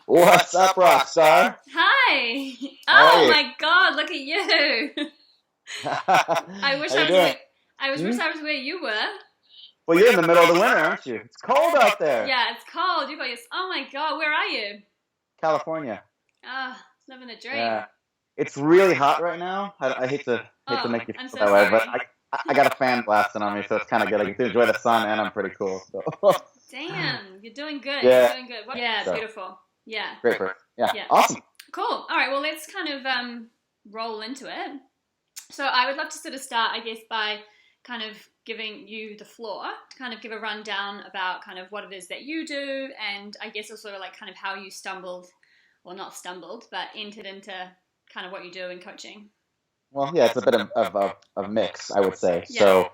What's up, Rockstar? Hi. How are Oh you? my God, look at you. I How wish you I was doing? where I was wish Hmm? I was where you were. Well, you're in the middle of the winter, aren't you? It's cold out there. Yeah, it's cold. You got your Oh my God, where are you? California. Ah, living the dream. Yeah. It's really hot right now. I hate to Oh, make you I'm feel so that way, but sorry. I got a fan blasting on me, so it's kind of good. I get to enjoy the sun, and I'm pretty cool. So Damn, you're doing good. You're yeah. doing good. Yeah, So beautiful. Yeah. great for it. Yeah. Yeah. Awesome. Cool. All right, well, let's kind of roll into it. So I would love to sort of start, I guess, by kind of giving you the floor to kind of give a rundown about kind of what it is that you do, and I guess also like kind of how you stumbled, well, not stumbled, but entered into kind of what you do in coaching. Well, yeah, it's a bit of mix, I would say. Yeah. So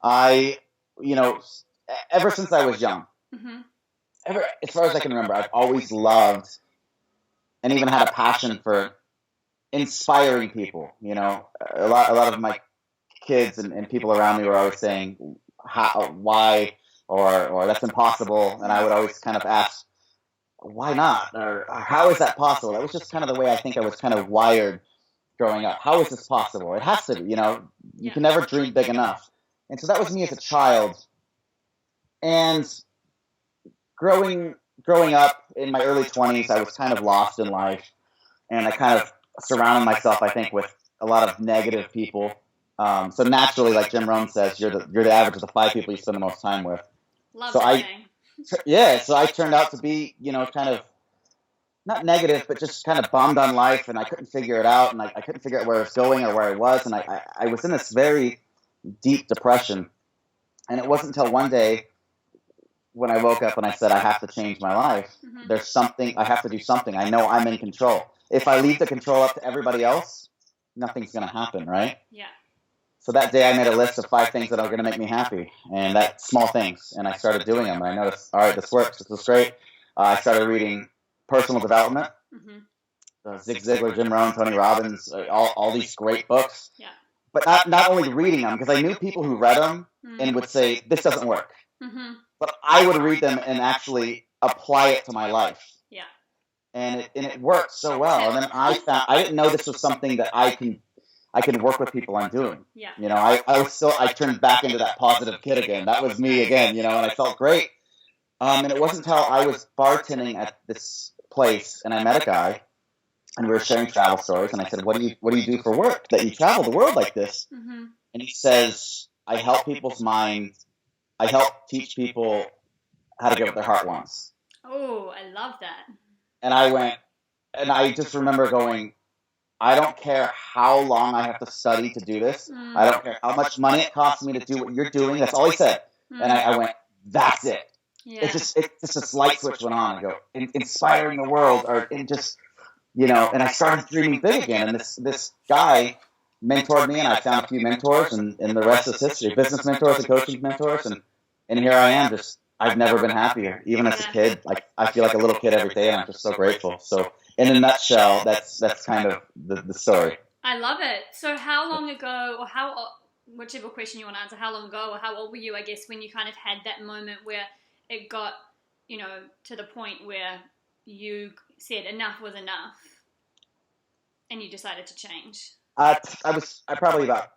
I, you know, ever since I was young, Mhm. ever as far as I can remember, I've always loved and even had a passion for inspiring people. A lot of my kids and people around me were always saying how, why, or that's impossible, and I would always kind of ask, why not, or how is that possible? That was just kind of the way I think I was kind of wired growing up. How is this possible? It has to be. You Yeah. can never dream big enough, and so that was me as a child. And growing up in my early 20s, I was kind of lost in life, and I kind of surrounded myself, I think, with a lot of negative people. So naturally, like Jim Rohn says, you're the average of the five people you spend the most time with. Love So that saying. yeah, so I turned out to be, kind of not negative, but just kind of bummed on life, and I couldn't figure it out, and I couldn't figure out where I was going or where I was, and I was in this very deep depression. And it wasn't until one day when I woke up and I said, I have to change my life. Mhm. There's something, I have to do something. I know I'm in control. If I leave the control up to everybody else, nothing's going to happen, right? Yeah. So that day I made a list of five things that are going to make me happy, and that small things, and I started doing them. And I noticed, all right, this works. This is great. I started reading personal development, Mhm. Zig Ziglar, Jim Rohn, Tony Robbins, all these great books. Yeah. But not only reading them, because I knew people who read them and Mhm. would say, this doesn't work. Mhm. But I would read them and actually apply it to my life. Yeah. And it worked so well. And then I didn't know this was something that I can work with people on doing. Yeah. I turned back into that positive kid again. That was me again, and I felt great. And it wasn't until I was bartending at this place and I met a guy, and we were sharing travel stories, and I said, what do you do for work that you travel the world like this? Mhm. And he says, I help people's minds. I help teach people how to get what their heart wants. Oh, I love that. And I just remember going, I don't care how long I have to study to do this. Mm. I don't care how much money it costs me to do what you're doing. That's all he said. Mm. And I went, that's it. Yeah. It's just this light switch went on. I go, inspiring the world, or in just, and I started dreaming big again. And this guy mentored me, and I found a few mentors, and the rest is history. Business mentors and coaching mentors, and here I am. Just I've never been happier, even as a kid. Like I feel like a little kid every day, and I'm just so grateful. So in a nutshell, that's kind of the story. I love it. So, how long ago, or whichever question you want to answer, how long ago or how old were you, I guess, when you kind of had that moment where it got, to the point where you said enough was enough and you decided to change? I probably about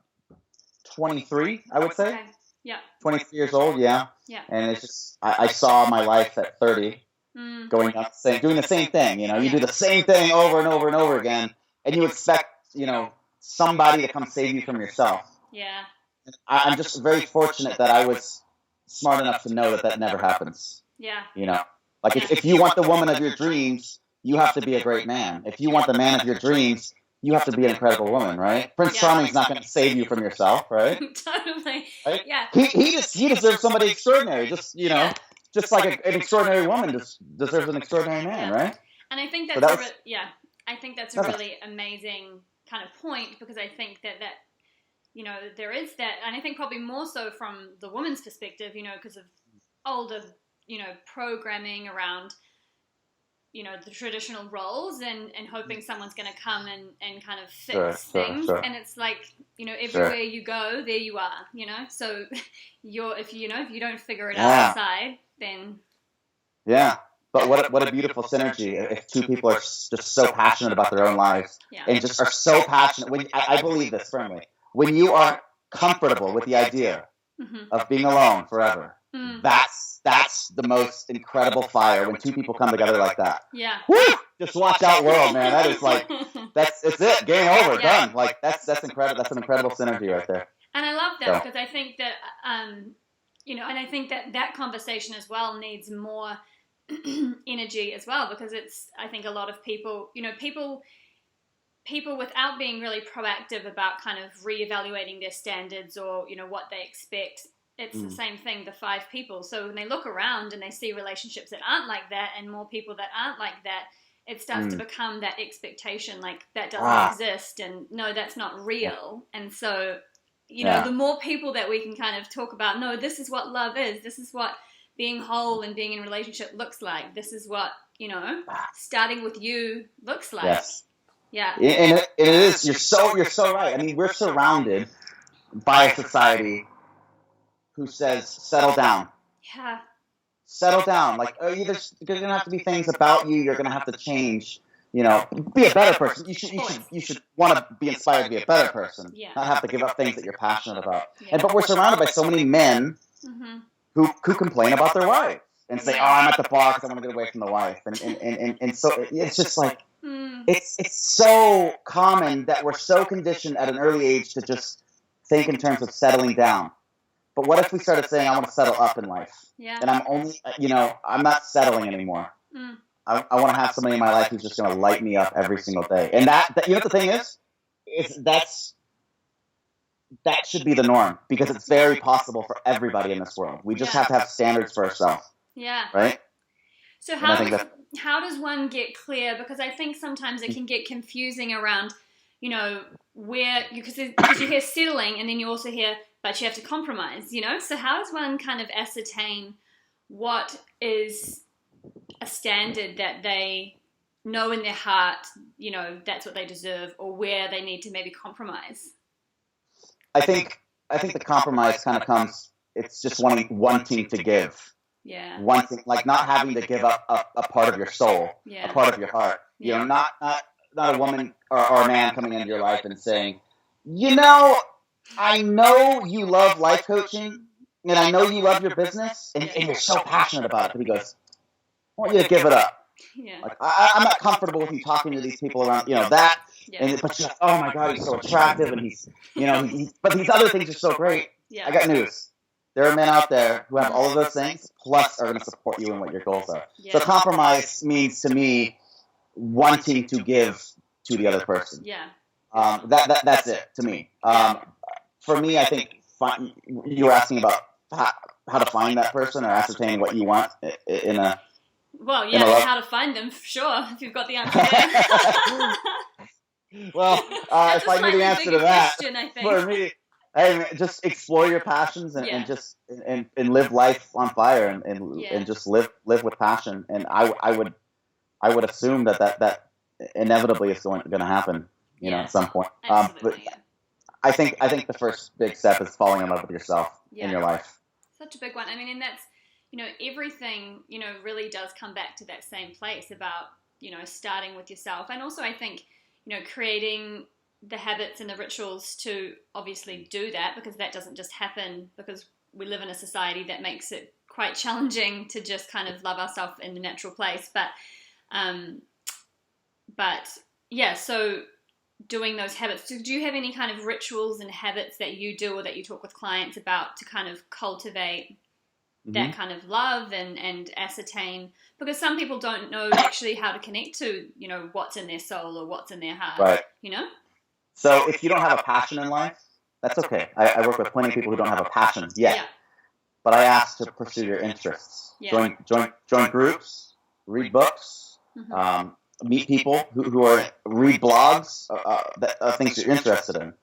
23, I would say. Okay. Yeah. 23 years old, yeah. Yeah. And it's just I saw my life at 30 Mm. going up, doing the same thing. You do the same thing over and over and over again, and you expect somebody to come save you from yourself. Yeah. I'm just very fortunate that I was smart enough to know that that never happens. Yeah. Like if you want the woman of your dreams, you have to be a great man. If you want the man of your dreams, you have to be an incredible woman, right? Prince Charming's not going to save you from yourself, right? Totally. Right? Yeah. He deserves somebody extraordinary. Yeah. Just like an extraordinary woman deserves an extraordinary man, right? And I think So that's that was, I think that's a really amazing kind of point, because I think that there is that, and I think probably more so from the woman's perspective, because of older, programming around, the traditional roles, and hoping someone's going to come and kind of fix things. sure. And it's like, everywhere you go, there you are, so if you don't figure it out outside, then Yeah. But what a beautiful synergy if two people are just so passionate about their own lives and just are so passionate. When I believe this firmly, when you are comfortable with the idea of being alone forever, that's the most incredible fire. When two people come together like that, woo! Just watch out, world, man. That is like it's it. Game over, done. Like that's incredible. That's an incredible synergy right there. And I love that because I think that and I think that conversation as well needs more energy as well, because I think a lot of people, people without being really proactive about kind of reevaluating their standards or, what they expect, it's the same thing, the 5 people. So when they look around and they see relationships that aren't like that and more people that aren't like that, it starts to become that expectation, like that doesn't exist and no, that's not real. And so, the more people that we can kind of talk about, no, this is what love is, this is what being whole and being in a relationship looks like. This is what, starting with you looks like. Yes. Yeah. And it is, you're so right. I mean, we're surrounded by a society who says, settle down. Yeah. Settle down. Like, there's going to have to be things about you. You're going to have to change, be a better person. You should want to be inspired to be a better person. Yeah. Not have to give up things that you're passionate about. Yeah. But we're surrounded by so many men who complain about their wives and say, "Oh, I'm at the bar because I want to get away from the wife," and so it's just like it's so common that we're so conditioned at an early age to just think in terms of settling down. But what if we started saying, "I want to settle up in life," and I'm only, I'm not settling anymore. I want to have somebody in my life who's just going to light me up every single day, and that what the thing is that should be the norm, because it's very possible for everybody in this world. We just have to have standards for ourselves. Yeah. Right? So how does one get clear? Because I think sometimes it can get confusing around, where, because you hear settling and then you also hear, but you have to compromise, So how does one kind of ascertain what is a standard that they know in their heart, that's what they deserve, or where they need to maybe compromise? I think the compromise kind of comes, it's just wanting to give. Yeah. Wanting, like not having to give up a part of your soul, a part of your heart. Not a woman or a man coming into your life and saying, I know you love life coaching and I know you love your business and you're so passionate about it. But he goes, I want you to give it up. Yeah. Like, I'm not comfortable with you talking to these people around, that. Yeah. But you're like, oh my God, he's so attractive, and he's, but these other things are so great. Yeah. I got news. There are men out there who have all of those things, plus are going to support you in what your goals are. Yeah. So compromise means to me wanting to give to the other person. Yeah. That's it to me. For me, I think you were asking about how to find that person or ascertain what you want in a. Well, yeah, how to find them, for sure, if you've got the answer there. Well, if I knew the answer to that, question, I think. for me, just explore your passions and just and live life on fire and just live with passion. And I would assume that inevitably is going to happen, at some point. But I think the first big step is falling in love with yourself in your life. Such a big one. I mean, and that's, everything, really does come back to that same place about, starting with yourself. And also I think, creating the habits and the rituals to obviously do that, because that doesn't just happen, because we live in a society that makes it quite challenging to just kind of love ourselves in the natural place. But yeah, so doing those habits. So do you have any kind of rituals and habits that you do or that you talk with clients about to kind of cultivate that kind of love and ascertain, because some people don't know actually how to connect to, what's in their soul or what's in their heart, right. So if you don't have a passion in life, that's okay. I work with plenty of people who don't have a passion yet, but I ask to pursue your interests. Join groups, read books, meet people who read blogs, things you're interested in.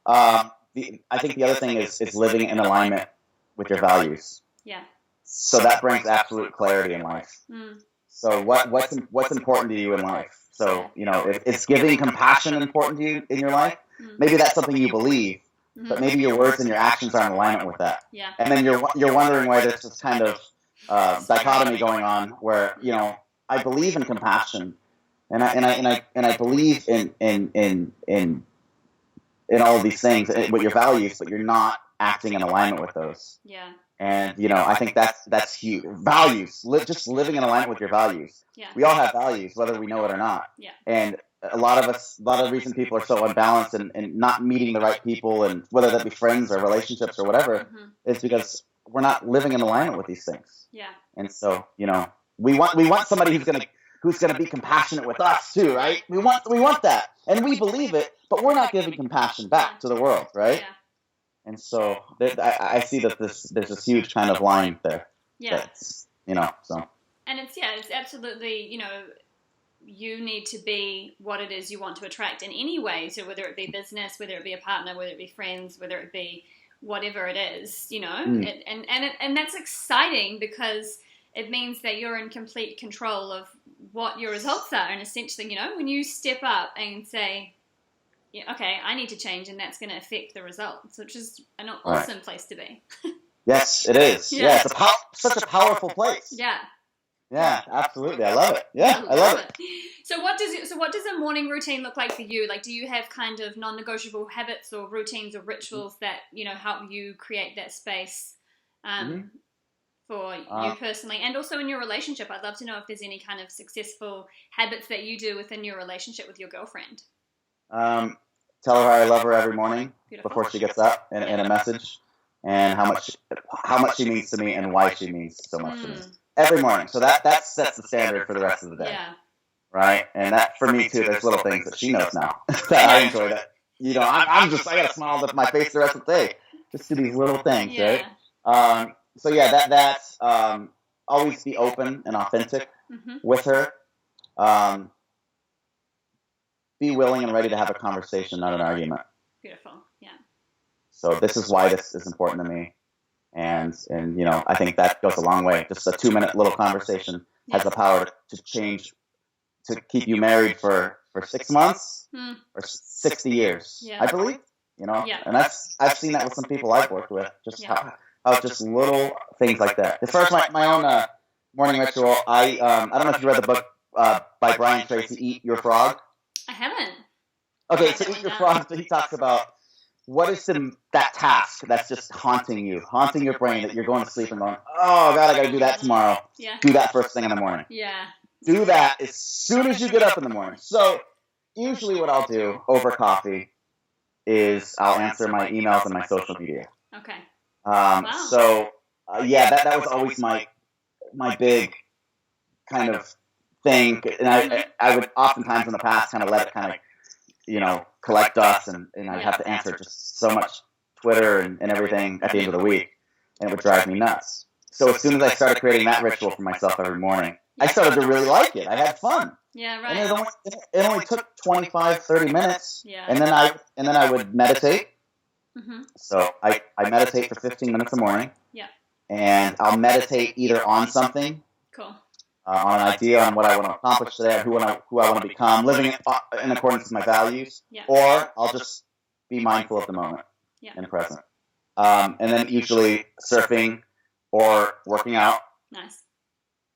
I think the other thing is living in alignment with your values. Yeah. So that brings absolute clarity in life. So what's important to you in life? So, if it's giving compassion important to you in your life, maybe that's something you believe, but maybe your words and your actions are in alignment with that. Yeah. And then you're wondering why there's this kind of dichotomy going on where, I believe in compassion, and I believe in all of these things with your values, but you're not acting in alignment with those. Yeah. And I think that's huge. Values, just living in alignment with your values. Yeah. We all have values, whether we know it or not. Yeah. And a lot of the reason people are so unbalanced and not meeting the right people, and whether that be friends or relationships or whatever, is because we're not living in alignment with these things. Yeah. And so, we want somebody who's gonna be compassionate with us too, right? We want that, and we believe it, but we're not giving compassion back to the world, right? Yeah. And so I see that there's this huge kind of line there. Yeah. That's, so. And it's absolutely, you need to be what it is you want to attract in any way. So whether it be business, whether it be a partner, whether it be friends, whether it be whatever it is, and that's exciting because it means that you're in complete control of what your results are. And essentially, when you step up and say, yeah, okay, I need to change, and that's going to affect the results, which is an awesome place to be. Yes, it is. Yeah, it's such a powerful place. Yeah. Yeah, absolutely. I love it. Yeah, I love it. So what does a morning routine look like for you? Like, do you have kind of non-negotiable habits or routines or rituals that, help you create that space for you personally, and also in your relationship? I'd love to know if there's any kind of successful habits that you do within your relationship with your girlfriend. Tell her I love her every morning before she gets up, in a message, and how much she means to me and why she means so much to me every morning. So that sets the standard for the rest of the day. Yeah. Right, and that for me too. There's little things that she knows now that I enjoy. That I got a smile on my face the rest of the day just to these little things, right? So yeah, that's always be open and authentic with her. Be willing and ready to have a conversation, not an argument. Beautiful, yeah. So this is why this is important to me, and I think that goes a long way. Just a 2-minute little conversation has the power to change, to keep you married for 6 months or 60 years. Yeah. I believe, and I've seen that with some people I've worked with. Just how just little things like that. As far as my own morning ritual, I don't know if you read the book by Brian Tracy, Eat Your Frog. I haven't. Okay, so Eat Your Frog, he talks about what is that task that's just haunting your brain, that you're going to sleep and going, oh, God, I got to do that tomorrow. Yeah. Do that first thing in the morning. Yeah. Do that as soon as you get up in the morning. So usually what I'll do over coffee is I'll answer my emails and my social media. Okay. Wow. So, that was always my big kind of thing, and I would oftentimes in the past kind of let it kind of collect dust, and I'd have to answer just so much Twitter and everything at the end of the week, and it would drive me nuts. So as soon as I started creating that ritual for myself every morning, I started to really like it. I had fun. Yeah, right. And it only took 25, 30 minutes. Yeah. And then I would meditate. Mm-hmm. So I meditate for 15 minutes a morning. Yeah. And I'll meditate either on something. Cool. On an idea, on what I want to accomplish today, who I want to become, living in accordance with my values, or I'll just be mindful of the moment and present. And then usually surfing or working out. Nice.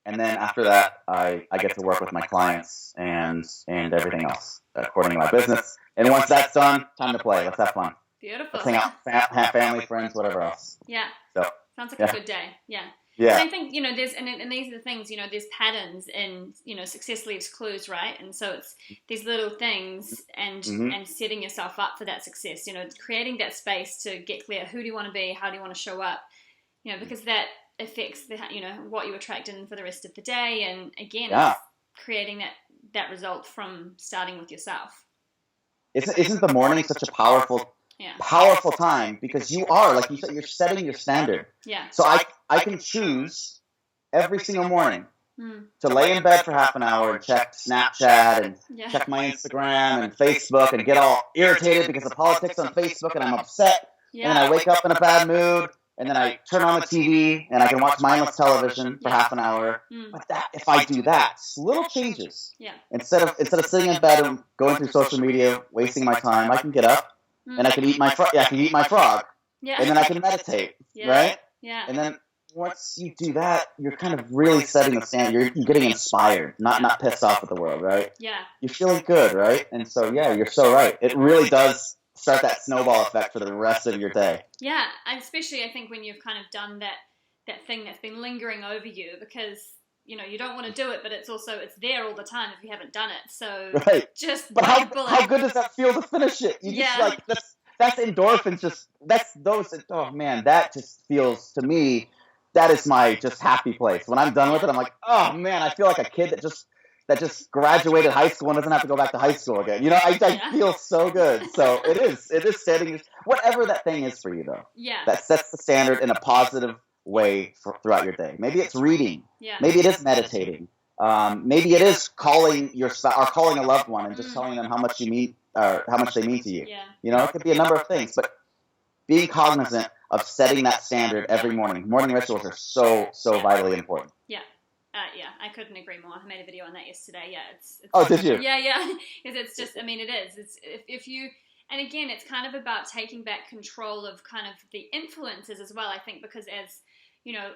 And then after that, I get to work with my clients and everything else according to my business. And once that's done, time to play. Let's have fun. Beautiful. Let's hang out, have family, friends, whatever else. Yeah. So sounds like a good day. Yeah. Yeah. And I think, there's, and these are the things, there's patterns in, success leaves clues, right? And so it's these little things and setting yourself up for that success, creating that space to get clear. Who do you want to be? How do you want to show up? Because that affects what you attract in for the rest of the day. And again, it's creating that result from starting with yourself. Isn't the morning such a powerful time, because you are, like you said, you're setting your standard. Yeah. So I can choose every single morning to lay in bed for half an hour and check Snapchat and check my Instagram and Facebook and get all irritated because of politics on Facebook and I'm upset. Yeah. And I wake up in a bad mood, and then I turn on the TV and I can watch mindless television for half an hour. But if I do that, little changes. Yeah. Instead of sitting in bed and going through social media, wasting my time, I can get up and I can eat my frog. Yeah. And then I can meditate. Yeah. Right? Yeah. And then once you do that, you're kind of really setting the standard. You're getting inspired, not pissed off at the world, right? Yeah. You're feeling good, right? And so, yeah, you're so right. It really does start that snowball effect for the rest of your day. Yeah, especially I think when you've kind of done that thing that's been lingering over you, because you don't want to do it, but it's there all the time if you haven't done it. So right. Just but how good does that feel to finish it? You just like that's endorphins. Oh man, that just feels to me. That is my just happy place. When I'm done with it, I'm like, oh man, I feel like a kid that just graduated high school and doesn't have to go back to high school again. I feel so good. So it is setting whatever that thing is for you though. Yeah. That sets the standard in a positive way throughout your day. Maybe it's reading. Yeah. Maybe it is meditating. Maybe it is calling your spouse or calling a loved one and just telling them how much you mean or how much they mean to you. Yeah. It could be a number of things, but being cognizant of setting that standard every morning. Morning rituals are so vitally important. Yeah. Yeah, I couldn't agree more. I made a video on that yesterday. Yeah, it's oh, did you? Yeah. It's just, I mean, it is. It's if you, and again, it's kind of about taking back control of kind of the influences as well. I think because as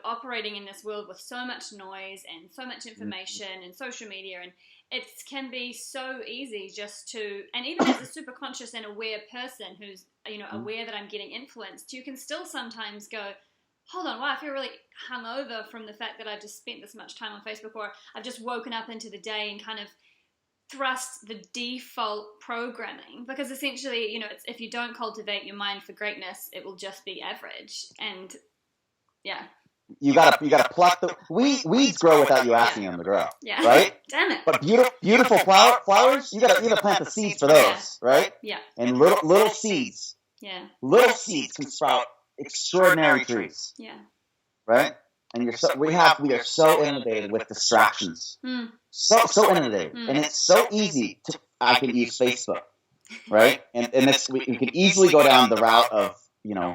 operating in this world with so much noise and so much information and social media, and it can be so easy just to, and even as a super conscious and aware person who's aware that I'm getting influenced, you can still sometimes go, hold on, wow, I feel really hungover from the fact that I've just spent this much time on Facebook, or I've just woken up into the day and kind of thrust the default programming, because essentially, it's, if you don't cultivate your mind for greatness, it will just be average. And yeah, you gotta pluck the weeds grow without you asking them to grow. Yeah, right. Damn it. But beautiful flowers, you gotta plant the seeds for those, right? Yeah. And little seeds. Yeah. Little seeds can sprout extraordinary trees. Yeah. Right? And we are so inundated with distractions. So inundated. And it's so easy I can use Facebook. Right? And we can easily go down the route of,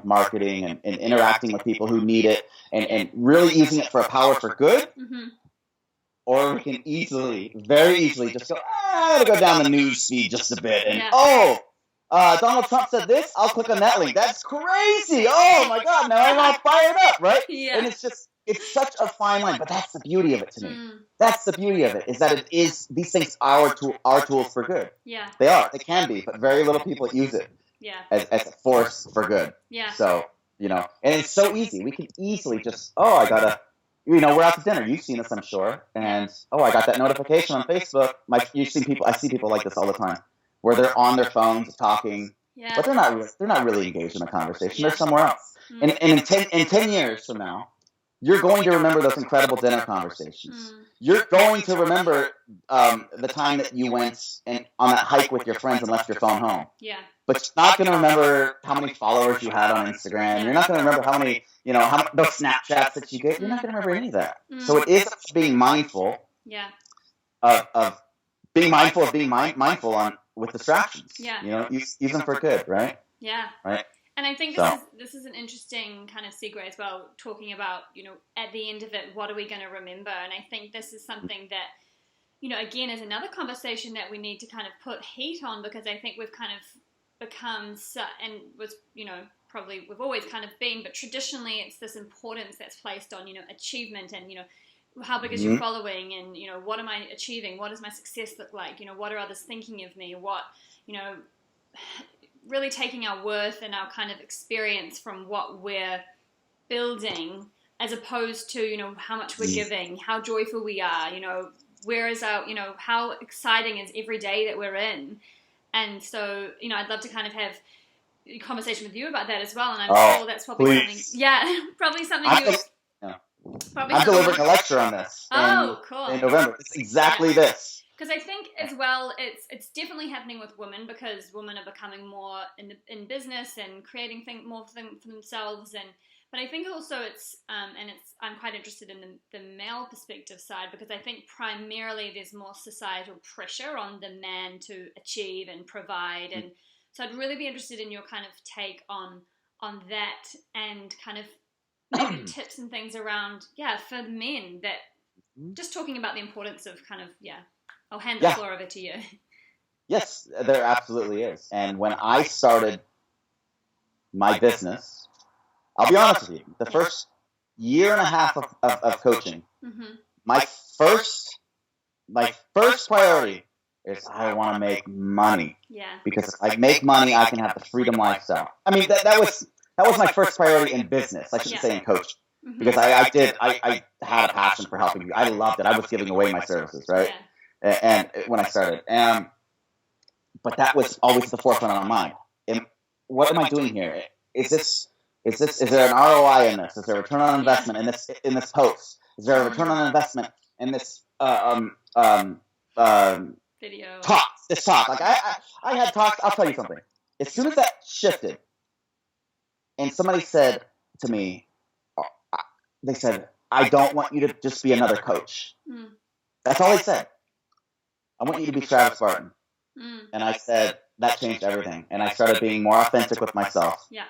marketing and interacting with people who need it and really using it for a power for good. Mm-hmm. Or we can very easily just go, I'll go down the news feed just a bit. And Donald Trump said this, I'll click on that link. That's crazy. Oh my God, now I'm all fired up, right? Yeah. And it's such a fine line, but that's the beauty of it to me. That's the beauty of it, is that these things are tools for good. Yeah. They can be, but very little people use it as a force for good. Yeah. So, and it's so easy. We can easily just, I gotta, we're out to dinner. You've seen this, I'm sure. And, I got that notification on Facebook. I see people like this all the time, where they're on their phones talking, but they're not really engaged in a conversation. They're somewhere else. And in 10 years from now, you're going to remember those incredible dinner conversations. You're going to remember the time that you went on that hike with your friends and left your phone home. Yeah. But you're not going to remember how many followers you had on Instagram. You're not going to remember how many, those Snapchats that you get. You're not going to remember any of that. So it is being mindful. Yeah. Of being mindful of being mindful with distractions. Yeah. Use them for good, right? Yeah. Right. And I think this is an interesting kind of segue as well, talking about, at the end of it, what are we going to remember? And I think this is something that, again, is another conversation that we need to kind of put heat on, because I think we've kind of become, and was, probably we've always kind of been, but traditionally it's this importance that's placed on, achievement and, how big is your following, and, what am I achieving? What does my success look like? What are others thinking of me? What, really taking our worth and our kind of experience from what we're building, as opposed to, how much we're giving, how joyful we are, where is our, how exciting is every day that we're in. And so, I'd love to kind of have a conversation with you about that as well. And I'm sure that's probably something, probably something I'm delivering a lecture on this. Cool. In November. It's exactly this. Because I think as well, it's definitely happening with women, because women are becoming more in business and creating more for themselves. But I think also I'm quite interested in the male perspective side, because I think primarily there's more societal pressure on the man to achieve and provide. And so I'd really be interested in your kind of take on that, and kind of maybe tips and things around, for men, that just talking about the importance of kind of, I'll hand the floor over to you. Yes, there absolutely is. And when I started my business, I'll be honest with you, the year and a half of coaching, Mm-hmm. my first my first priority is I want to make money. Yeah. Because if I make money, I can have the freedom lifestyle. I mean, that was my first priority in business. I shouldn't say in coaching. Mm-hmm. Because I had a passion for helping people. I loved it. I was giving away my services, right? Yeah. And when I started. But that was always the forefront of my mind. What am I doing here? Is there an ROI in this? Is there a return on investment in this post? Is there a return on investment in this video this talk? Like I had talks. I'll tell you something. As soon as that shifted, and somebody said to me, they said, "I don't want you to just be another coach." Mm. That's all they said. I want you to be Travis Barton. Mm. And I said, that changed everything. And I started being more authentic with myself. Yeah.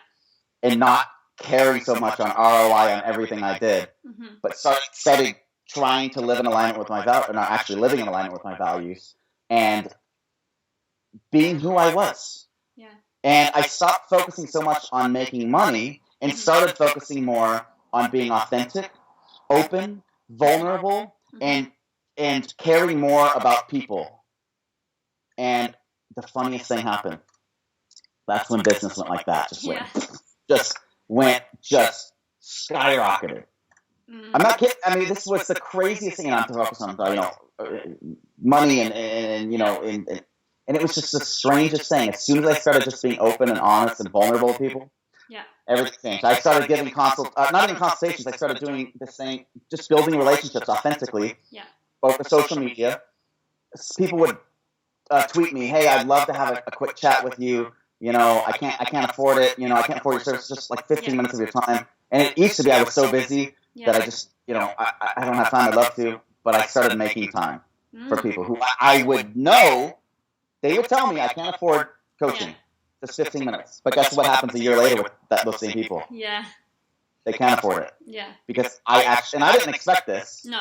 And not caring so much on ROI on everything I did, mm-hmm. but started trying to live in alignment with my values, not actually living in alignment with my values, and being who I was. Yeah. And I stopped focusing so much on making money and started focusing more on being authentic, open, vulnerable, and caring more about people. And the funniest thing happened. That's when business went like that. Just skyrocketed. Mm. I'm not kidding. I mean, this was the craziest thing. And I'm focused on, money and it was just the strangest thing. As soon as I started just being open and honest and vulnerable with people, everything changed. I started giving not even consultations. I started doing this thing, just building relationships authentically over social media. People would tweet me, "Hey, I'd love to have a quick chat with you. I can't afford it. I can't afford your service. Just like 15 minutes of your time." And it used to be I was so busy that I just, I don't have time. I'd love to, but I started making time for people who I would know. They would tell me I can't afford coaching. Just 15 minutes. But guess what happens a year later with those same people? Yeah. They can't afford it. Yeah. Because I didn't expect this. No.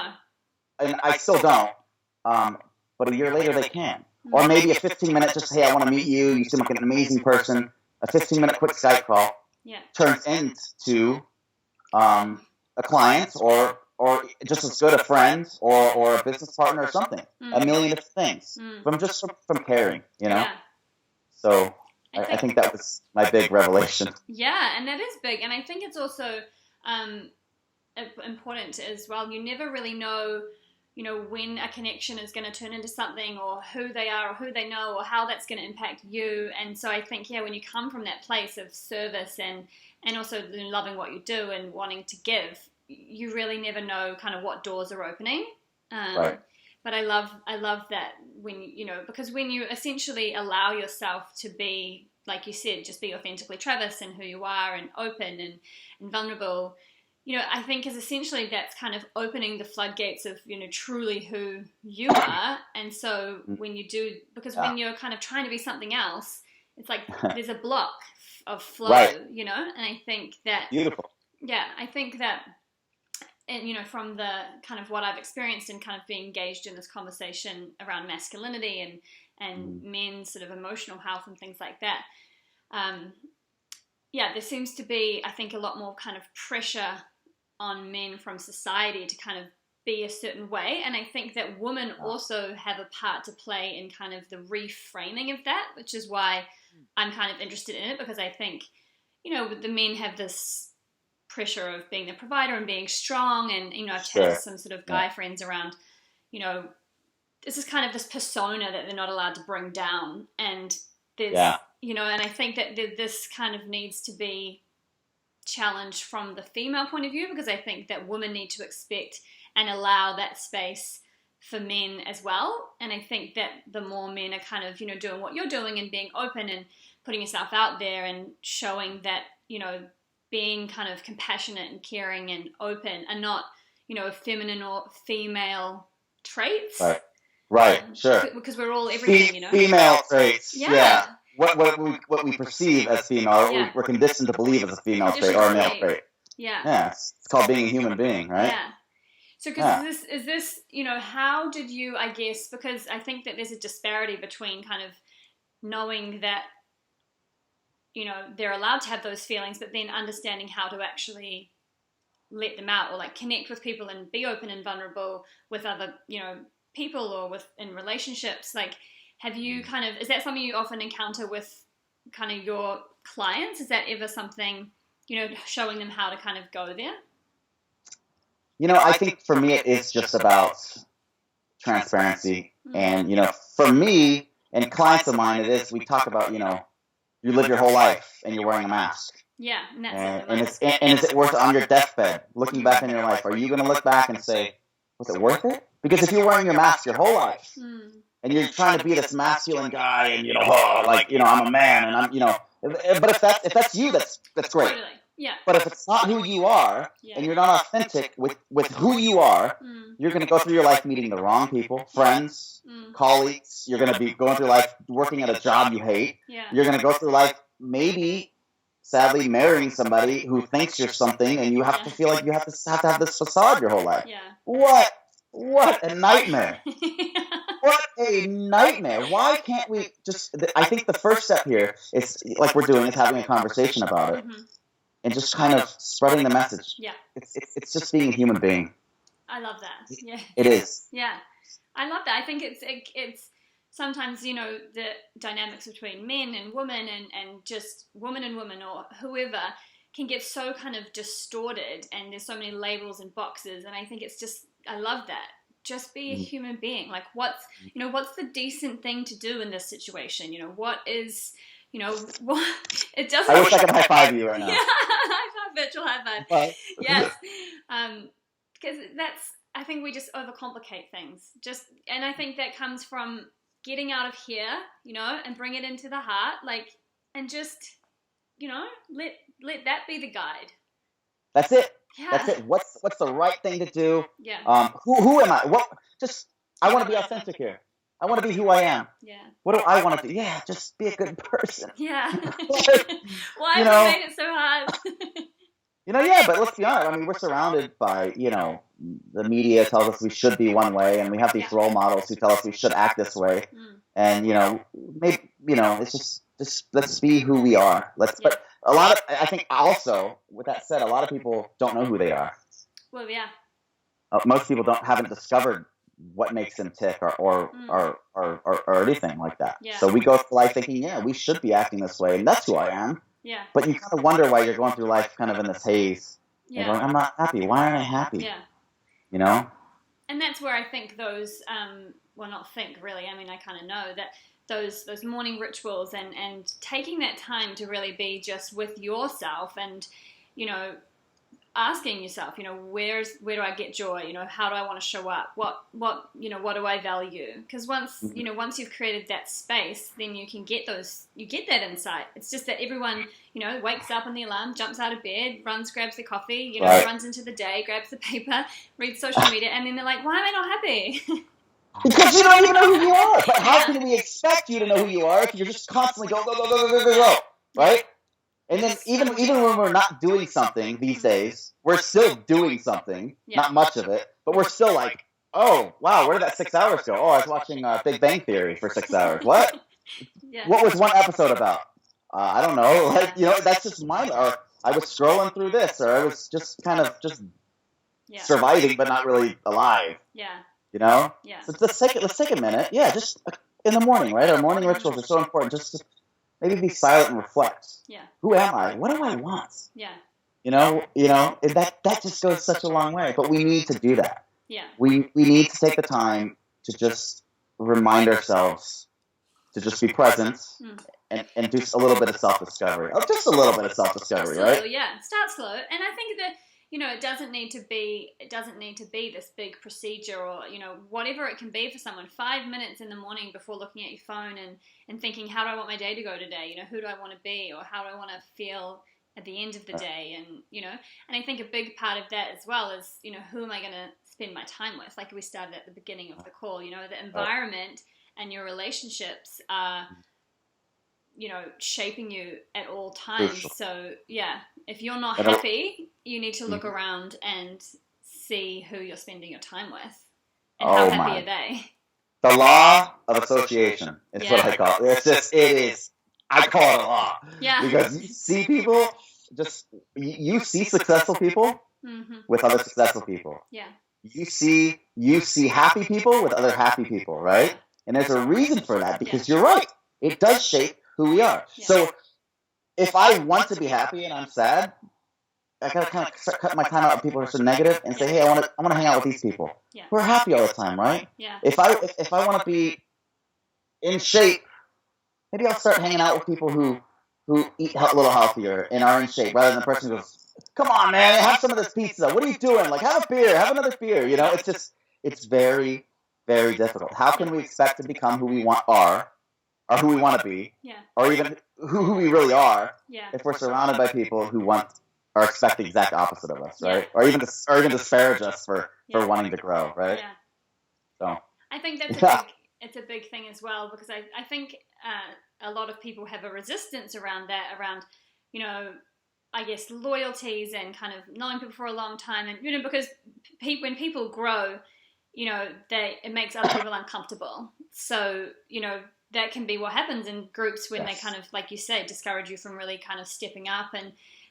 And I still don't. But a year later they can. Or maybe a 15-minute, just, hey, I want to meet you. You seem like an amazing person. A 15-minute quick Skype call turns into a client or just as good a friend or a business partner or something. A million different things from caring, Yeah. So I think that was my big revelation. Yeah, and that is big. And I think it's also important as well. You never really know, when a connection is going to turn into something, or who they are, or who they know, or how that's going to impact you. And so I think, when you come from that place of service and also loving what you do and wanting to give, you really never know kind of what doors are opening. Right. But I love that when, because when you essentially allow yourself to be, like you said, just be authentically Travis and who you are and open and vulnerable, I think is essentially that's kind of opening the floodgates of, truly who you are. And so when you do, because when you're kind of trying to be something else, it's like there's a block of flow, and I think that, beautiful. Yeah, I think that, and, from the kind of what I've experienced and kind of being engaged in this conversation around masculinity and men's sort of emotional health and things like that, there seems to be, I think, a lot more kind of pressure on men from society to kind of be a certain way. And I think that women also have a part to play in kind of the reframing of that, which is why I'm kind of interested in it, because I think, the men have this pressure of being the provider and being strong. And, I've chatted to some sort of guy friends around, this is kind of this persona that they're not allowed to bring down. And there's, and I think that this kind of needs to be challenged from the female point of view, because I think that women need to expect and allow that space for men as well. And I think that the more men are kind of, doing what you're doing and being open and putting yourself out there and showing that, being kind of compassionate and caring and open are not, feminine or female traits. Right. Sure. Because we're all everything, Female traits. Yeah. What we perceive as female, we're conditioned to believe as a female trait or a male trait. Yeah. It's called being a human being, right? Yeah. So, because is this, how did you, I guess, because I think that there's a disparity between kind of knowing that, they're allowed to have those feelings, but then understanding how to actually let them out, or like connect with people and be open and vulnerable with other, people, or in relationships. Like, have you is that something you often encounter with kind of your clients? Is that ever something, showing them how to kind of go there? I think for me, it is just about transparency. And, for me and clients of mine, it is, we talk about, you live your whole life and you're wearing a mask. Yeah. And is it worth it on your deathbed? Looking back in your life, are you going to look back and say, was it worth it? Because if you're wearing your mask your whole life and you're trying to be this masculine guy and, I'm a man and but if that's you, that's great. Totally. Yeah. But if it's not who you are and you're not authentic with who you are, you're going to go through your life meeting the wrong people, friends, colleagues. You're going to be going through life working at a job you hate. Yeah. You're going to go through life maybe, sadly, marrying somebody who thinks you're something, and you have to feel like you have to have this facade your whole life. Yeah. What a nightmare. What a nightmare. Why can't we just... I think the first step here is, like we're doing, is having a conversation about it. And just kind of spreading the message. Yeah. It's just being a human being. I love that. Yeah. It is. Yeah. I love that. I think it's sometimes, the dynamics between men and women and just woman and woman or whoever can get so kind of distorted, and there's so many labels and boxes, and I think it's just, I love that. Just be a human being. Like, what's the decent thing to do in this situation? What is... what it doesn't. I wish I could high five you right now. Yeah, high five, virtual high five. Bye. Yes, because I think we just overcomplicate things. And I think that comes from getting out of here, and bring it into the heart, like, and just, let that be the guide. That's it. Yeah. That's it. What's the right thing to do? Yeah. Who am I? I want to be authentic here. I want to be who I am. Yeah. What do I want to do? Yeah, just be a good person. Yeah. Why have you made it so hard? Yeah, but let's be honest. I mean, we're surrounded by, the media tells us we should be one way, and we have these role models who tell us we should act this way. And, maybe, it's just let's be who we are. But I think also, with that said, a lot of people don't know who they are. Well, yeah. Most people haven't discovered what makes them tick or anything like that. Yeah. So we go through life thinking, we should be acting this way, and that's who I am. Yeah. But you kind of wonder why you're going through life kind of in this haze. Yeah. And going, I'm not happy. Why aren't I happy? Yeah. And that's where I think those, not think really, I mean, I kind of know that those morning rituals and taking that time to really be just with yourself and, asking yourself, where do I get joy? How do I want to show up? What do I value? Because once you've created that space, then you can get that insight. It's just that everyone, wakes up on the alarm, jumps out of bed, runs, grabs the coffee, runs into the day, grabs the paper, reads social media, and then they're like, why am I not happy? Because you don't even know who you are. But how can we expect you to know who you are if you're just constantly go, right? And then even when we're not doing something these days, we're still doing something, not much of it, but we're still like, oh, wow, where did that 6 hours go? Oh, I was watching Big Bang Theory for 6 hours. What? Yeah. What was one episode about? I don't know. That's just mine. Or I was scrolling through this, or I was just kind of surviving, but not really alive. Yeah. Yeah. So let's take a minute. Yeah, just in the morning, right? Our morning rituals are so important. Just maybe be silent and reflect. Yeah. Who am I? What do I want? Yeah. That just goes such a long way. But we need to do that. Yeah. We need to take the time to just remind ourselves to just be present and do a little bit of self-discovery. Just a little bit of self-discovery, right? Absolutely, yeah. Start slow. And I think that, it doesn't need to be this big procedure or, whatever it can be for someone. 5 minutes in the morning before looking at your phone and thinking, how do I want my day to go today? Who do I want to be, or how do I want to feel at the end of the day? And, and I think a big part of that as well is, who am I going to spend my time with? Like we started at the beginning of the call, the environment and your relationships are, shaping you at all times. So, yeah, if you're not happy, you need to look around and see who you're spending your time with and how happy are they. The law of association is what I call it. I call it a law. Yeah. Because you see people, you see successful people, with other successful people. Yeah. You see happy people with other happy people, right? And there's a reason for that, because you're right. It does shape who we are. So if I want to be happy and I'm sad, I gotta kind of start cutting my time out with people who are so negative and say, hey, I want to hang out with these people who are happy all the time, right? Yeah. If I want to be in shape, maybe I'll start hanging out with people who eat a little healthier and are in shape, rather than the person who goes, come on, man, have some of this pizza. What are you doing? Like, have a beer, have another beer. You know, it's very, very difficult. How can we expect to become who we are, or who we want to be, or even who we really are, if we're surrounded by people who expect the exact opposite of us, right? Or even disparage us for wanting to grow, right? Yeah. So I think it's a big thing as well, because I think a lot of people have a resistance around that, around, you know, I guess loyalties and kind of knowing people for a long time, and, you know, because when people grow, you know, it makes other people uncomfortable. So, you know, that can be what happens in groups when they kind of, like you say, discourage you from really kind of stepping up.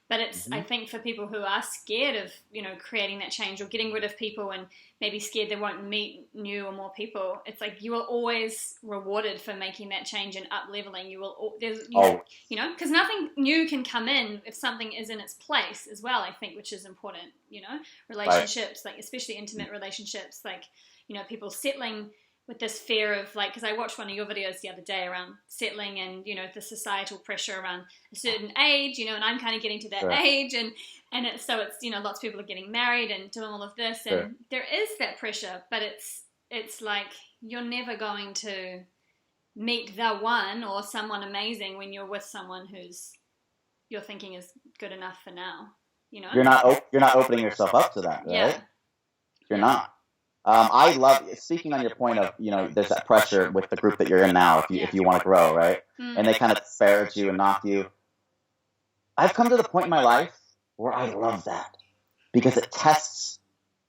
But it's, I think, for people who are scared of, you know, creating that change or getting rid of people, and maybe scared they won't meet new or more people, it's like you are always rewarded for making that change and up-leveling. You know, because nothing new can come in if something is in its place as well, I think, which is important, you know, relationships, like especially intimate relationships, like, you know, people settling with this fear of, like, because I watched one of your videos the other day around settling and, you know, the societal pressure around a certain age, you know, and I'm kind of getting to that age, and it's, you know, lots of people are getting married and doing all of this, and there is that pressure, but it's like you're never going to meet the one or someone amazing when you're with someone who's you're thinking is good enough for now, you know? You're not opening yourself up to that, right? You're not. I love, speaking on your point of, you know, there's that pressure with the group that you're in now, if you want to grow, right? And they kind of disparage you and knock you. I've come to the point in my life where I love that, because it tests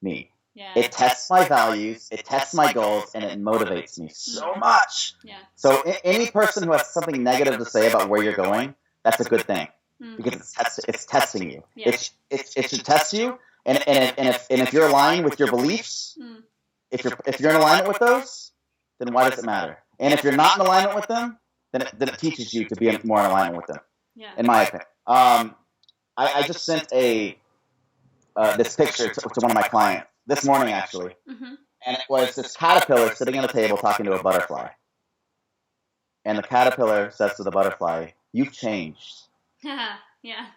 me. Yeah. It tests my values, it tests my goals, and it motivates me so much. Yeah. So any person who has something negative to say about where you're going, that's a good thing, because it's testing you. Yeah. It should test you. And if you're aligned with your beliefs, if you're in alignment with those, then why does it matter? And if you're not in alignment with them, then it teaches you to be more in alignment with them. Yeah. In my opinion, I just sent this picture to one of my clients this morning, actually, and it was this caterpillar sitting at a table talking to a butterfly, and the caterpillar says to the butterfly, "You've changed." Yeah.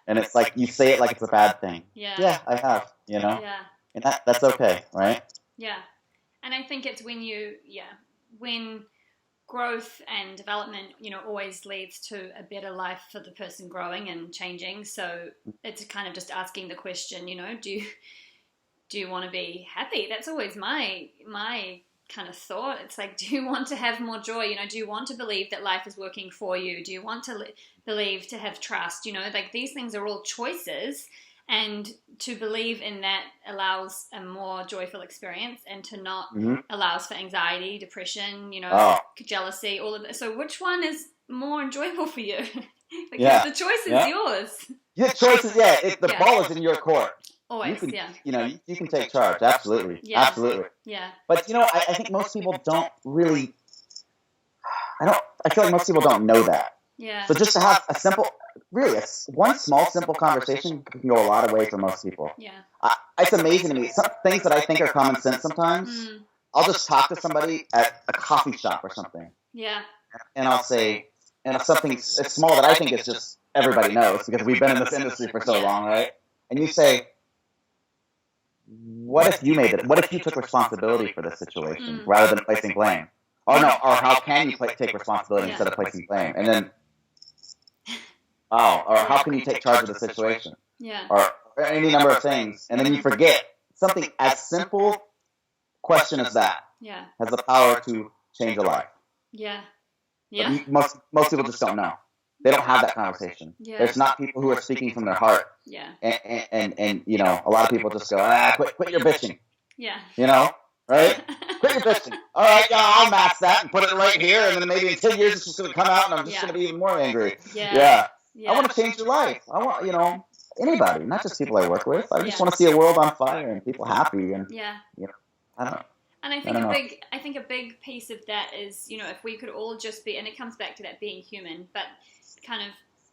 And it's like, you say it like it's a bad thing. Yeah. Yeah, I have, you know? Yeah. And that's okay, right? Yeah. And I think it's when growth and development, you know, always leads to a better life for the person growing and changing. So it's kind of just asking the question, you know, do you want to be happy? That's always my kind of thought. It's like, do you want to have more joy? You know, do you want to believe that life is working for you? Do you want to believe, to have trust? You know, like, these things are all choices, and to believe in that allows a more joyful experience, and to not allows for anxiety, depression, you know, jealousy, all of that. So which one is more enjoyable for you? Because the choice is yours. The choice is, the ball is in your court. Always, you know, you can take charge. Absolutely. Yeah. Absolutely. Yeah. But, you know, I think most people don't really, I feel like most people don't know that. Yeah. So just to have one small, simple conversation can go a lot of way for most people. Yeah. It's amazing to me. Some things that I think are common sense sometimes, I'll just talk to somebody at a coffee shop or something. Yeah. And I'll say, and something small that I think is just everybody knows, because we've been in this industry for so long, right? And you say, what if you made it? What if you took responsibility for this situation rather than placing blame? Or how can you take responsibility instead of placing blame? And then, or how can you take charge of the situation? Yeah. Or any number of things. And then you forget something as simple question as that has the power to change a life. Yeah. Yeah. But most people just don't know. They don't have that conversation. Yeah. There's not people who are speaking from their heart. Yeah. And you know, a lot of people just go, quit your bitching. Yeah. You know, right? Quit your bitching. All right, I'll mask that and put it right here, and then maybe in 10 years it's just going to come out, and I'm just going to be even more angry. Yeah. I want to change your life. I want, you know, anybody, not just people I work with. I just want to see a world on fire and people happy, and I don't know. And I think a big piece of that is, if we could all just be, and it comes back to that being human, but kind of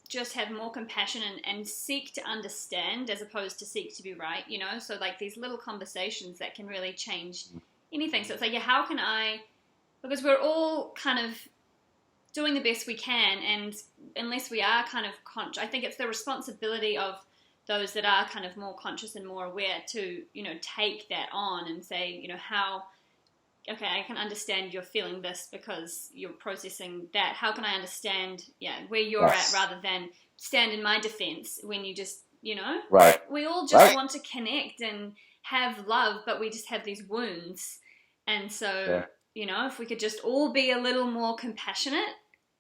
just have more compassion and seek to understand as opposed to seek to be right, so like these little conversations that can really change anything. So it's like, how can I, because we're all kind of doing the best we can, and unless we are kind of conscious, I think it's the responsibility of those that are kind of more conscious and more aware to, take that on and say, okay, I can understand you're feeling this because you're processing that. How can I understand, where you're at, rather than stand in my defense when you just, Right. We all just want to connect and have love, but we just have these wounds. And so, if we could just all be a little more compassionate,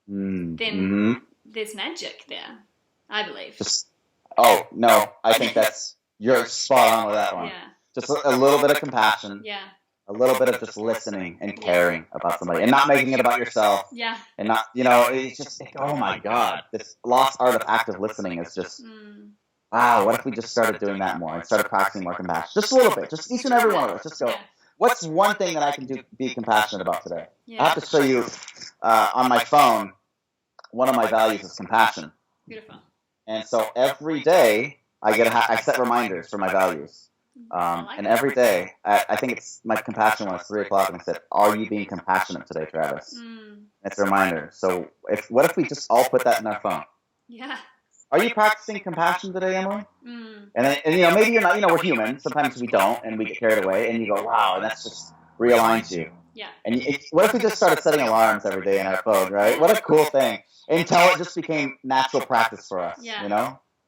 then there's magic there, I believe. I think you're spot on with that one. Yeah. Just a little bit of compassion. Yeah. A little bit of just listening and caring about somebody, and not making it about yourself. Yeah. And not, it's just, oh my God, this lost art of active listening is just, wow, what if we just started doing that more and started practicing more compassion? Just a little bit, just each and every one of us, just go, what's one thing that I can be compassionate about today? Yeah. I have to show you on my phone, one of my values is compassion. Beautiful. And so every day I set reminders for my values. And every day, I think it's my compassion one is 3 o'clock, and I said, "Are you being compassionate today, Travis?" It's a reminder. So, what if we just all put that in our phone? Yeah. Are you practicing compassion today, Emily? And maybe you're not. We're human. Sometimes we don't, and we get carried away, and you go, "Wow," and that's just realigns you. Yeah. And what if we just started setting alarms every day in our phone, right? What a cool thing! Until it just became natural practice for us,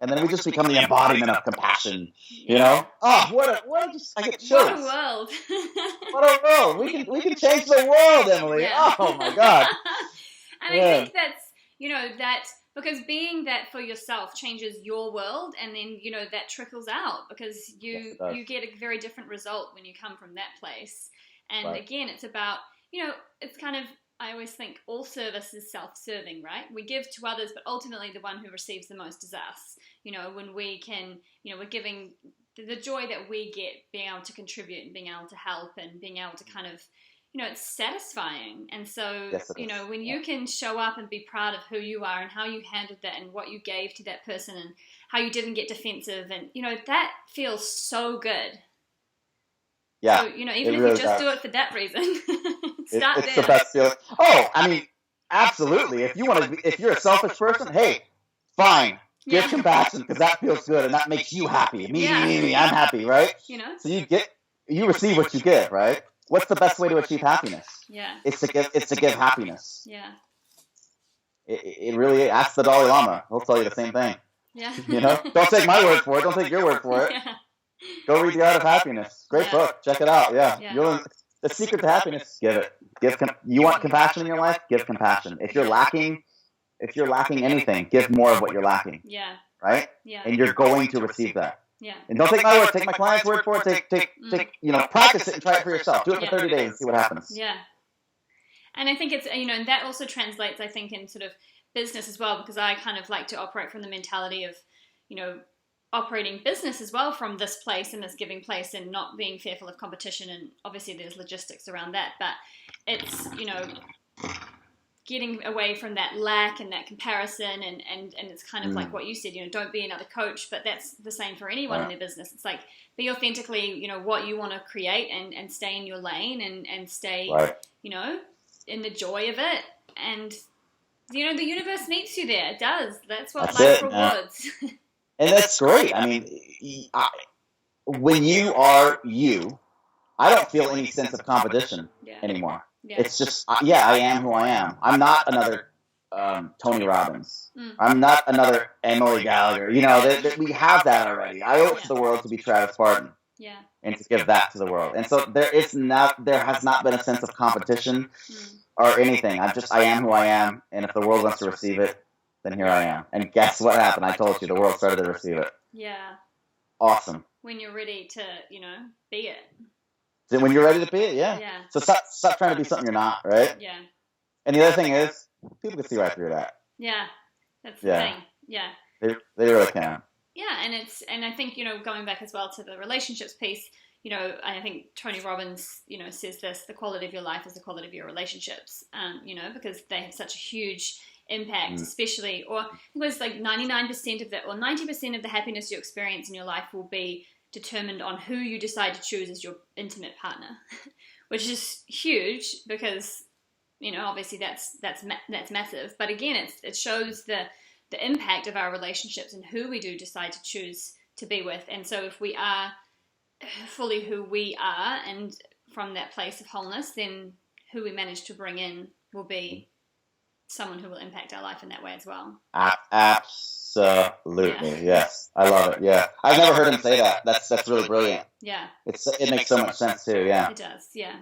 And then we just become the embodiment of compassion, Oh, I get chills. What a world. What a world. We can change the world, Emily. Yeah. Oh my God. And I think that's, because being that for yourself changes your world, and then, that trickles out, because you get a very different result when you come from that place. And again, it's about, it's kind of, I always think all service is self-serving, right? We give to others, but ultimately the one who receives the most is us. When we can, we're giving the joy that we get, being able to contribute and being able to help and being able to kind of, it's satisfying. And so, when you can show up and be proud of who you are and how you handled that and what you gave to that person and how you didn't get defensive, and, that feels so good. Yeah. So, even if you just do it for that reason, start it's there. The best feeling. Oh, I mean, absolutely. If you're a selfish person, hey, fine. Give compassion, because that feels good and that makes you happy. Me, I'm happy, right? So you receive what you give, right? What's the best way to achieve happiness? Yeah. It's to give happiness. Yeah. It really, ask the Dalai Lama. He'll tell you the same thing. Yeah. Don't take my word for it. Don't take your word for it. Yeah. Go read The Art of Happiness. Great book. Check it out. Yeah. The secret to happiness, give it. You want compassion in your life? Give compassion. If you're lacking anything, give more of what you're lacking. Yeah. Right? Yeah. And you're going to receive that. Yeah. And don't take my word. Take my client's word for it. Take practice it and try it for yourself. Do it for 30 days and see what happens. Yeah. And I think it's, and that also translates, I think, in sort of business as well, because I kind of like to operate from the mentality of, operating business as well from this place and this giving place, and not being fearful of competition. And obviously there's logistics around that, but it's, getting away from that lack and that comparison, and it's kind of like what you said, don't be another coach, but that's the same for anyone in their business. It's like, be authentically, what you want to create, and stay in your lane, and stay, in the joy of it. And, the universe meets you there. It does. That's what life rewards. And that's great. I mean, when you are you, I don't feel any sense of competition anymore. Yeah. It's just, I am who I am. I'm not another Tony Robbins. I'm not another Emily Gallagher. We have that already. I owe it to the world to be Travis Barton. Yeah. And to give that to the world. And so there has not been a sense of competition or anything. I am who I am, and if the world wants to receive it, then here I am. And guess what happened? I told you, the world started to receive it. Yeah. Awesome. When you're ready to, be it. So when you're ready to be it, yeah. So stop trying to be something you're not, right? Yeah. And the other thing is, people can see right through that. Yeah. That's the thing. Yeah. They really can. Yeah, and I think, going back as well to the relationships piece, I think Tony Robbins, says this: the quality of your life is the quality of your relationships. Because they have such a huge impact, especially, or I think it was like 99% of the, or 90% of the happiness you experience in your life will be determined on who you decide to choose as your intimate partner, which is huge because, obviously that's massive. But again, it shows the impact of our relationships and who we do decide to choose to be with. And so if we are fully who we are and from that place of wholeness, then who we manage to bring in will be someone who will impact our life in that way as well. Absolutely. Yeah. Yes. I love it. Yeah. I've never heard him say that. That's really brilliant. Yeah. It makes so much sense too. Yeah. It does. Yeah.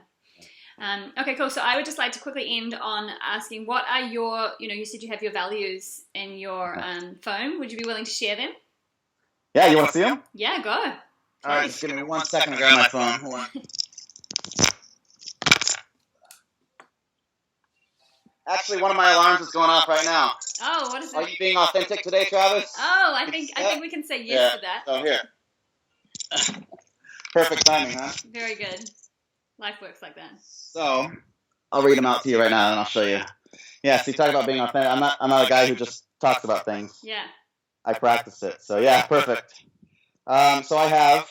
Okay, cool. So I would just like to quickly end on asking, what are your, you said you have your values in your phone. Would you be willing to share them? Yeah, you want to see them? Yeah, go. All right, just give me 1 second to grab my phone. Hold on. Actually, one of my alarms is going off right now. Oh, what is it? Are you being authentic today, Travis? Oh, I think we can say yes to that. Oh, here. Perfect timing, huh? Very good. Life works like that. So, I'll read them out to you right now, and I'll show you. Yeah, so you talk about being authentic. I'm not a guy who just talks about things. Yeah. I practice it. So, yeah, perfect. So I have,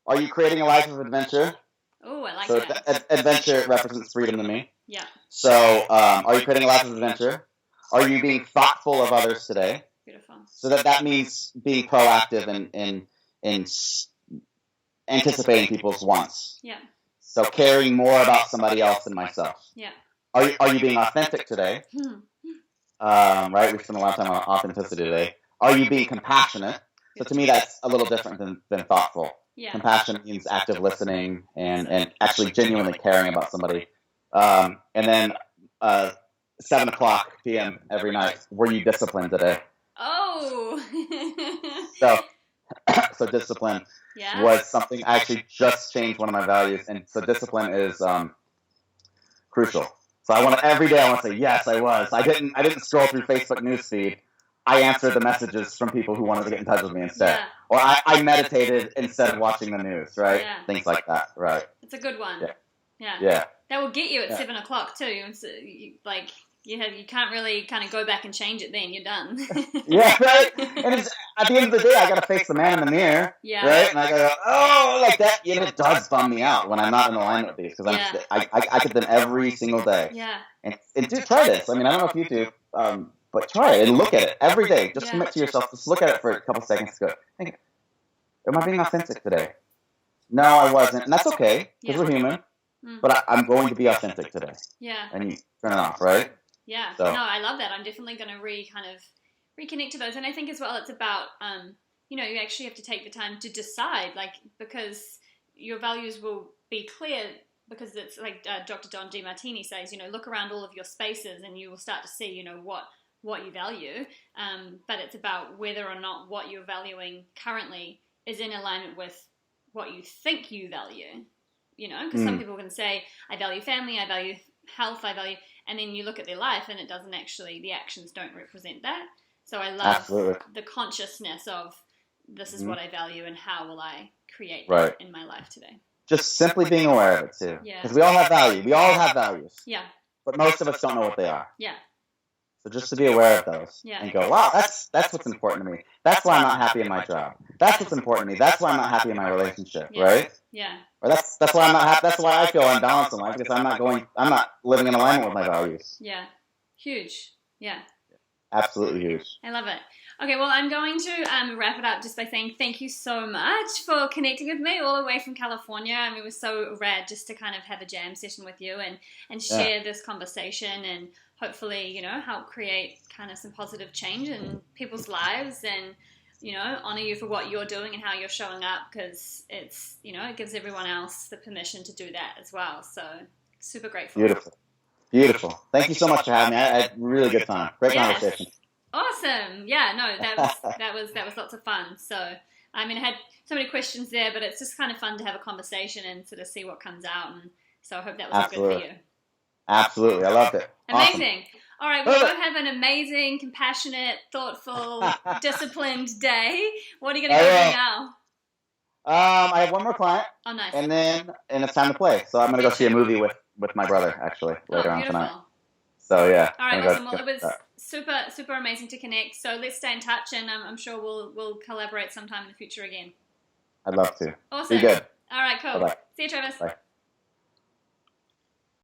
are you creating a life of adventure? Oh, I like so that. Adventure represents freedom to me. Yeah. So, are you creating a life of adventure? Are you being thoughtful of others today? Beautiful. So that means being proactive in anticipating people's wants. Yeah. So caring more about somebody else than myself. Yeah. Are you being authentic today? Right? We spent a lot of time on authenticity today. Are you being compassionate? So to me, that's a little different than thoughtful. Yeah. Compassion means active listening and actually genuinely caring about somebody. And then 7:00 p.m. every night. Were you disciplined today? Oh. So discipline yeah. was something I actually just changed one of my values, and so discipline is crucial. So every day I want to say yes, I was. I didn't scroll through Facebook newsfeed. I answered the messages from people who wanted to get in touch with me instead. Yeah. Or I meditated instead of watching the news, right? Yeah. Things like that, right? It's a good one. Yeah. Yeah. That will get you at 7:00 too. It's, you can't really kind of go back and change it then. You're done. Yeah, right? And at the end of the day, I got to face the man in the mirror, yeah. right? And I go, oh, like that. It does bum me out when I'm not in alignment with these because I get them every single day. Yeah. And do try this. I mean, I don't know if you do, but try it and look at it every day. Just commit to yourself. Just look at it for a couple seconds. Go, think, am I being authentic today? No, I wasn't. And that's okay because we're human. But I'm going to be authentic today. Yeah. And you turn it off, right? Yeah. So. No, I love that. I'm definitely going to reconnect to those. And I think as well, it's about, you actually have to take the time to decide, because your values will be clear, because it's like Dr. Don DeMartini says, look around all of your spaces and you will start to see, what you value. But it's about whether or not what you're valuing currently is in alignment with what you think you value. Because some people can say, I value family, I value health, and then you look at their life and it doesn't actually, the actions don't represent that. So I love the consciousness of this is what I value and how will I create that in my life today. Just simply being aware of it too. Because we all have value. We all have values. Yeah. But most of us don't know what they are. Yeah. So just to be aware of those and go, wow, that's what's important to me. That's why I'm not happy in my job. That's what's important to me. That's why I'm not happy in my relationship, right? Yeah. Or that's why I'm not happy. That's why I feel unbalanced in life because I'm not living in alignment with my values. Yeah. Huge. Yeah. Absolutely huge. I love it. Okay, well, I'm going to wrap it up just by saying thank you so much for connecting with me all the way from California. I mean, it was so rad just to kind of have a jam session with you and share this conversation and hopefully, help create kind of some positive change in people's lives and, honor you for what you're doing and how you're showing up because it's, it gives everyone else the permission to do that as well. So super grateful. Beautiful. Thank you so much for having me. I had a really good time. Great conversation. Awesome. Yeah, no, that was lots of fun. So, I mean, I had so many questions there, but it's just kind of fun to have a conversation and sort of see what comes out. And so I hope that was good for you. Absolutely. I loved it. Amazing. All right, well, go have an amazing, compassionate, thoughtful, disciplined day. What are you going to go do now? I have one more client. Oh, nice. And it's time to play. So I'm going to go see a movie with my brother, actually, later on tonight. So, yeah. All right, awesome. Well, it was super, super amazing to connect. So let's stay in touch, and I'm sure we'll collaborate sometime in the future again. I'd love to. Awesome. Be good. All right, cool. Bye-bye. See you, Travis. Bye.